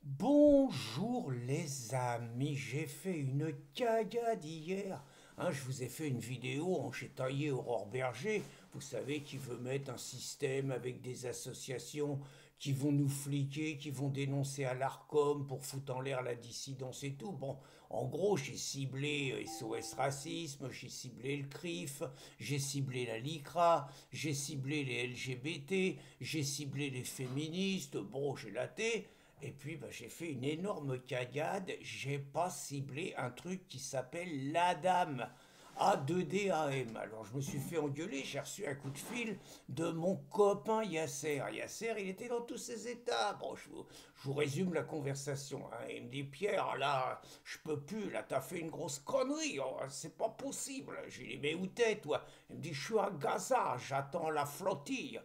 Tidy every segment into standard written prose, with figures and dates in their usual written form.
Bonjour les amis, j'ai fait une cagade hier. Je vous ai fait une vidéo en j'ai taillé Aurore Berger, vous savez, qui veut mettre un système avec des associations qui vont nous fliquer, qui vont dénoncer à l'ARCOM pour foutre en l'air la dissidence et tout. Bon, en gros, j'ai ciblé SOS Racisme, j'ai ciblé le CRIF, j'ai ciblé la LICRA, j'ai ciblé les LGBT, j'ai ciblé les féministes, bon, j'ai laté. Et puis j'ai fait une énorme cagade, j'ai pas ciblé un truc qui s'appelle l'ADAM. A2DAM. Alors je me suis fait engueuler, j'ai reçu un coup de fil de mon copain Yasser. Yasser, il était dans tous ses états. Bon, je vous résume la conversation. Il me dit, Pierre, là, je peux plus, là, t'as fait une grosse connerie, oh, c'est pas possible. J'ai dit, mais où t'es, toi? Il me dit, je suis à Gaza, j'attends la flottille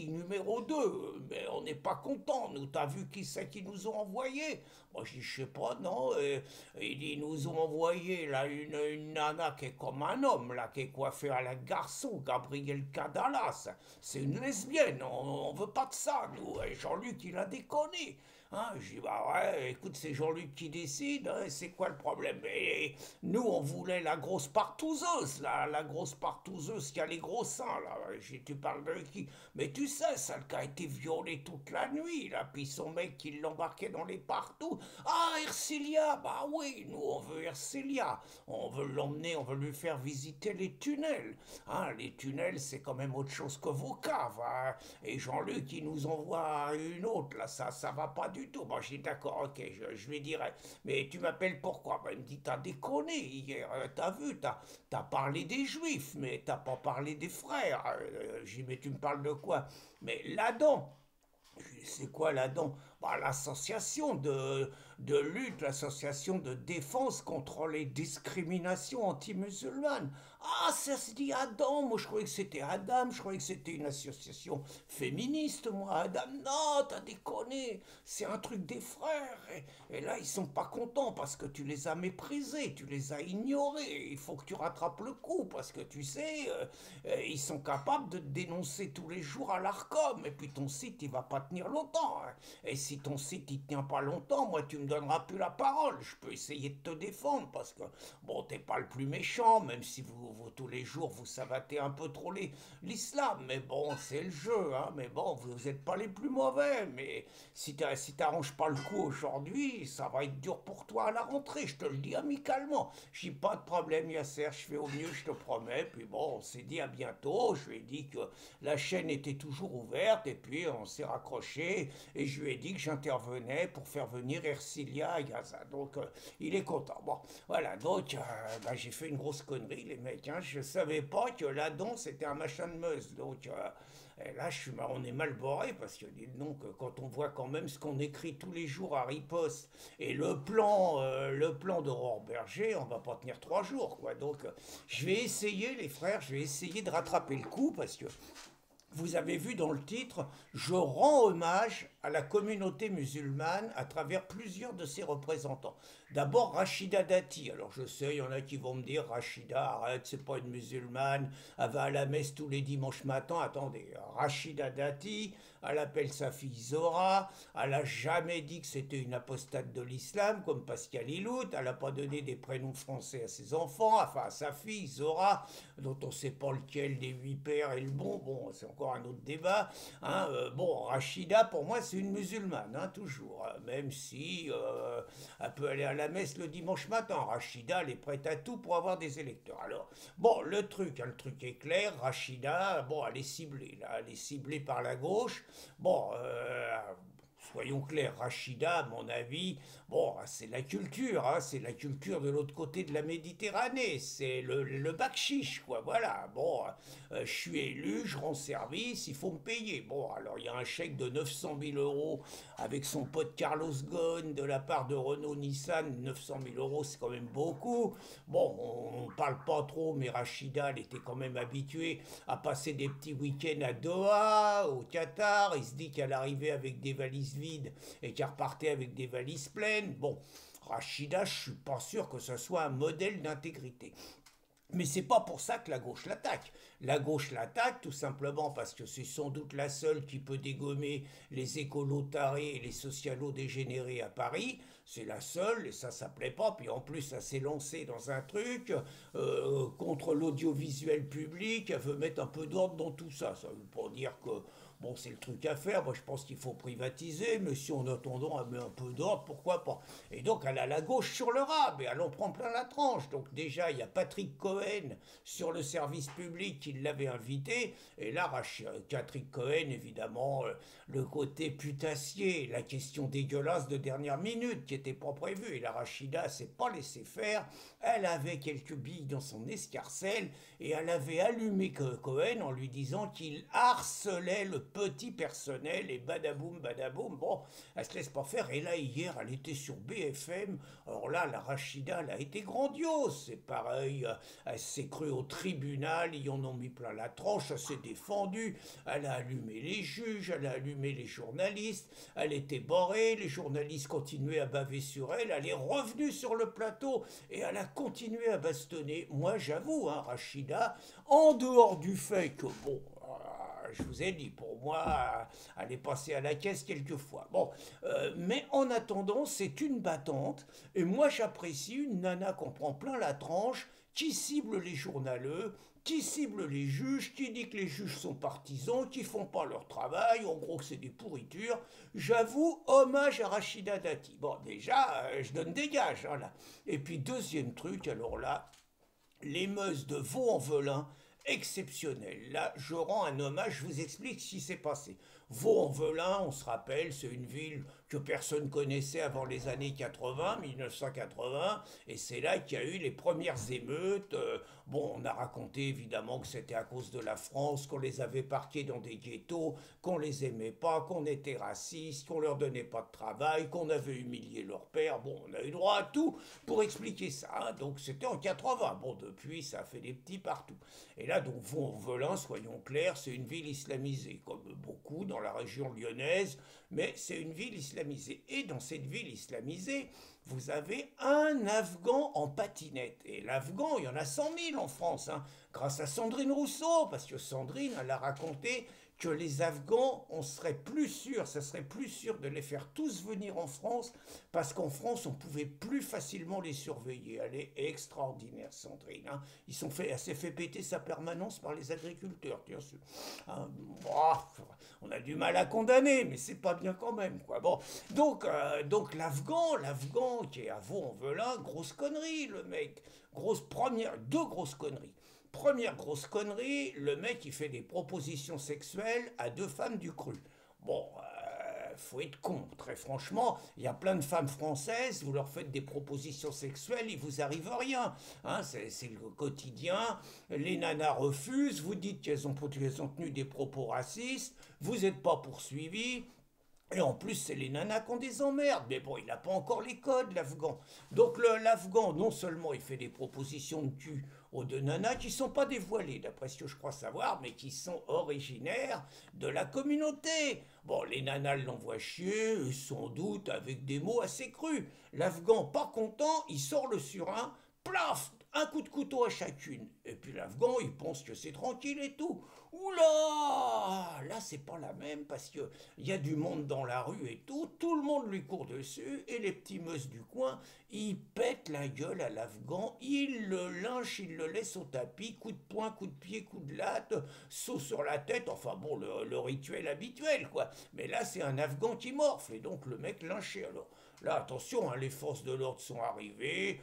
numéro 2. Mais on n'est pas content, nous, t'as vu qui c'est qui nous ont envoyé? Moi, je dis, je sais pas, non. Il dit, ils nous ont envoyé, là, une nana qui est comme un homme, là, qui est coiffée à la garçon, Gabriel Cadalas. C'est une lesbienne, on veut pas de ça, nous. Et Jean-Luc, il a déconné. Je dis, bah ouais, écoute, c'est Jean-Luc qui décide, c'est quoi le problème? Et nous, on voulait la grosse partouzeuse, là, la grosse partouzeuse qui a les gros seins, là. Tu parles de qui? Mais tu sais, celle qui a été violée toute la nuit, là, puis son mec qui l'embarquait dans les partous. Ah, Ercilia, bah oui, nous, on veut Ercilia. On veut l'emmener, on veut lui faire visiter les tunnels. Les tunnels, c'est quand même autre chose que vos caves. Et Jean-Luc, il nous envoie une autre, là, ça va pas du tout. Bon, j'ai dit, d'accord, ok, je lui dirai. Mais tu m'appelles pourquoi? Il me dit, t'as déconné hier, t'as vu, t'as parlé des juifs, mais t'as pas parlé des frères. J'ai dit, mais tu me parles de quoi? Mais là-dedans, c'est quoi là-dedans? L'association de lutte, l'association de défense contre les discriminations anti-musulmanes. Ah, ça se dit Adam. Moi, je croyais que c'était Adam. Je croyais que c'était une association féministe, moi. Adam, non, t'as déconné. C'est un truc des frères. Et là, ils sont pas contents parce que tu les as méprisés, tu les as ignorés. Il faut que tu rattrapes le coup parce que tu sais, ils sont capables de te dénoncer tous les jours à l'ARCOM. Et puis ton site, il va pas tenir longtemps. Et si ton site, il tient pas longtemps, moi, tu me donneras plus la parole. Je peux essayer de te défendre parce que, bon, t'es pas le plus méchant, même si vous tous les jours, vous savatez un peu trop l'islam. Mais bon, c'est le jeu, hein. Mais bon, vous êtes pas les plus mauvais. Mais si t'arranges pas le coup aujourd'hui, ça va être dur pour toi à la rentrée. Je te le dis amicalement. J'ai pas de problème, Yasser. Je fais au mieux, je te promets. Puis bon, on s'est dit à bientôt. Je lui ai dit que la chaîne était toujours ouverte. Et puis, on s'est raccroché. Et je lui ai dit que j'intervenais pour faire venir Ercilia à Gaza. Donc, il est content. Bon, voilà. Donc, j'ai fait une grosse connerie, les mecs. Je savais pas que l'Adam, c'était un machin de Meuse. Donc, et là, on est mal barré parce que, donc, quand on voit quand même ce qu'on écrit tous les jours à Riposte et le plan d'Aurore Berger, on va pas tenir 3 jours, quoi. Donc, je vais essayer, les frères, je vais essayer de rattraper le coup parce que vous avez vu dans le titre, je rends hommage à la communauté musulmane à travers plusieurs de ses représentants. D'abord Rachida Dati. Alors je sais, il y en a qui vont me dire Rachida, arrête, c'est pas une musulmane, elle va à la messe tous les dimanches matins. Attendez, Rachida Dati, elle appelle sa fille Zora, elle a jamais dit que c'était une apostate de l'islam comme Pascal Ilout, elle a pas donné des prénoms français à ses enfants, enfin à sa fille Zora, dont on sait pas lequel des 8 pères est le bon. Bon, c'est encore un autre débat. Bon, Rachida, pour moi, c'est une musulmane, toujours. Même si elle peut aller à la messe le dimanche matin. Rachida, elle est prête à tout pour avoir des électeurs. Alors, bon, le truc est clair. Rachida, bon, elle est ciblée. Là, elle est ciblée par la gauche. Bon, soyons clairs, Rachida, à mon avis, bon, c'est la culture, c'est la culture de l'autre côté de la Méditerranée, c'est le bac chiche, quoi, voilà. Bon, je suis élu, je rends service, il faut me payer. Bon, alors il y a un chèque de 900 000 euros avec son pote Carlos Ghosn de la part de Renault Nissan. 900 000 euros, c'est quand même beaucoup. Bon, on ne parle pas trop, mais Rachida, elle était quand même habituée à passer des petits week-ends à Doha, au Qatar. Il se dit qu'elle arrivait avec des valises vides et qu'elle repartait avec des valises pleines. Bon, Rachida, je suis pas sûr que ce soit un modèle d'intégrité. Mais c'est pas pour ça que la gauche l'attaque. La gauche l'attaque tout simplement parce que c'est sans doute la seule qui peut dégommer les écolos tarés et les socialos dégénérés à Paris. C'est la seule et ça plaît pas. Puis en plus, ça s'est lancé dans un truc contre l'audiovisuel public. Elle veut mettre un peu d'ordre dans tout ça. Ça veut pas dire que bon, c'est le truc à faire. Moi, je pense qu'il faut privatiser, mais si en attendant, elle met un peu d'ordre, pourquoi pas. Et donc, elle a la gauche sur le rab et elle en prend plein la tranche. Donc, déjà, il y a Patrick Cohen sur le service public qui l'avait invité. Et là, Patrick Cohen, évidemment, le côté putassier, la question dégueulasse de dernière minute qui n'était pas prévue. Et la Rachida s'est pas laissé faire. Elle avait quelques billes dans son escarcelle et elle avait allumé Cohen en lui disant qu'il harcelait le petit personnel et badaboum, badaboum. Bon, elle se laisse pas faire. Et là, hier, elle était sur BFM. Alors là, la Rachida, elle a été grandiose. C'est pareil, elle s'est crue au tribunal, ils en ont mis plein la tranche, elle s'est défendue. Elle a allumé les juges, elle a allumé les journalistes. Elle était barrée, les journalistes continuaient à baver sur elle. Elle est revenue sur le plateau et elle a continué à bastonner. Moi, j'avoue, hein, Rachida, en dehors du fait que, bon, je vous ai dit, pour moi, elle est passée à la caisse quelquefois. Bon, mais en attendant, c'est une battante. Et moi, j'apprécie une nana qu'on prend plein la tranche, qui cible les journaleux, qui cible les juges, qui dit que les juges sont partisans, qui font pas leur travail, en gros que c'est des pourritures. J'avoue, hommage à Rachida Dati. Bon, déjà, je donne des gages, hein, là. Et puis, deuxième truc, alors là, l'émeuse de Vaux-en-Velin, exceptionnel. Là, je rends un hommage, je vous explique ce qui s'est passé. Vaux-en-Velin, on se rappelle, c'est une ville que personne connaissait avant les années 80, 1980, et c'est là qu'il y a eu les premières émeutes. Bon, on a raconté évidemment que c'était à cause de la France, qu'on les avait parqués dans des ghettos, qu'on les aimait pas, qu'on était raciste, qu'on leur donnait pas de travail, qu'on avait humilié leur père. Bon, on a eu droit à tout pour expliquer ça, hein. Donc c'était en 80. Bon, depuis, ça a fait des petits partout. Et là, donc, Vaux-en-Velin, soyons clairs, c'est une ville islamisée, comme beaucoup dans la région lyonnaise, mais c'est une ville islamisée. Et dans cette ville islamisée, vous avez un Afghan en patinette. Et l'Afghan, il y en a 100 000 en France, hein, grâce à Sandrine Rousseau, parce que Sandrine, elle a raconté que les Afghans, on serait plus sûr, ça serait plus sûr de les faire tous venir en France, parce qu'en France, on pouvait plus facilement les surveiller. Elle est extraordinaire, Sandrine, hein. Elle s'est fait péter sa permanence par les agriculteurs, bien sûr. Hein, on a du mal à condamner, mais c'est pas bien quand même, quoi. Bon, donc l'Afghan qui est à Vaux-en-Velin, grosse connerie, le mec. Deux grosses conneries. Première grosse connerie, le mec il fait des propositions sexuelles à deux femmes du cru. Bon, faut être con, très franchement, il y a plein de femmes françaises, vous leur faites des propositions sexuelles, il vous arrive rien, hein, c'est le quotidien, les nanas refusent, vous dites qu'elles ont tenu des propos racistes, vous n'êtes pas poursuivi. Et en plus, c'est les nanas qui ont des emmerdes. Mais bon, il n'a pas encore les codes, l'Afghan. Donc l'Afghan, non seulement il fait des propositions de cul aux deux nanas qui ne sont pas dévoilées, d'après ce que je crois savoir, mais qui sont originaires de la communauté. Bon, les nanas l'envoient chier, sans doute avec des mots assez crus. L'Afghan, pas content, il sort le surin, plaf, un coup de couteau à chacune. Et puis l'Afghan, il pense que c'est tranquille et tout. Oula! Là, c'est pas la même parce qu'il y a du monde dans la rue et tout le monde lui court dessus, et les petits meus du coin, ils pètent la gueule à l'Afghan, ils le lynchent, ils le laissent au tapis, coup de poing, coup de pied, coup de latte, saut sur la tête, enfin bon, le rituel habituel, quoi. Mais là, c'est un Afghan qui morfle, et donc le mec lynché, alors. Là, attention, hein, les forces de l'ordre sont arrivées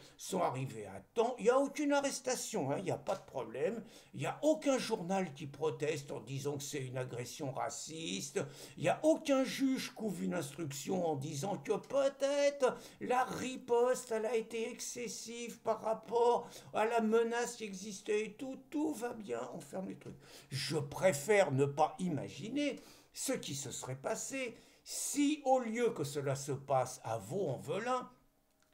à temps. Il n'y a aucune arrestation, hein, il n'y a pas de problème. Il n'y a aucun journal qui proteste en disant que c'est une agression raciste. Il n'y a aucun juge qui ouvre une instruction en disant que peut-être la riposte, elle a été excessive par rapport à la menace qui existait et tout. Tout va bien, on ferme les trucs. Je préfère ne pas imaginer ce qui se serait passé si, au lieu que cela se passe à Vaux-en-Velin,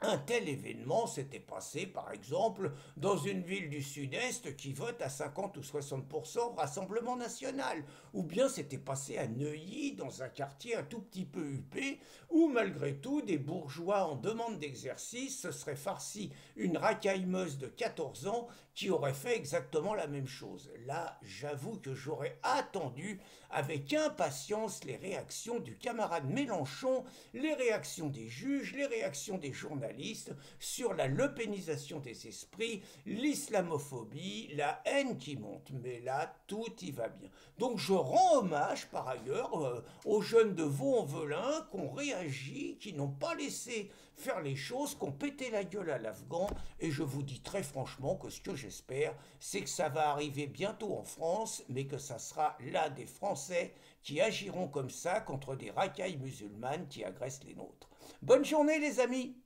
un tel événement s'était passé, par exemple, dans une ville du Sud-Est qui vote à 50 ou 60% Rassemblement national, ou bien s'était passé à Neuilly, dans un quartier un tout petit peu huppé, où malgré tout, des bourgeois en demande d'exercice se seraient farcis une racaillemeuse de 14 ans qui aurait fait exactement la même chose. Là, j'avoue que j'aurais attendu avec impatience les réactions du camarade Mélenchon, les réactions des juges, les réactions des journalistes sur la lepénisation des esprits, l'islamophobie, la haine qui monte. Mais là, tout y va bien. Donc je rends hommage, par ailleurs, aux jeunes de Vaux-en-Velin qui ont réagi, qui n'ont pas laissé faire les choses, qui ont pété la gueule à l'Afghan. Et je vous dis très franchement que ce que j'espère, c'est que ça va arriver bientôt en France, mais que ça sera là des Français qui agiront comme ça contre des racailles musulmanes qui agressent les nôtres. Bonne journée les amis!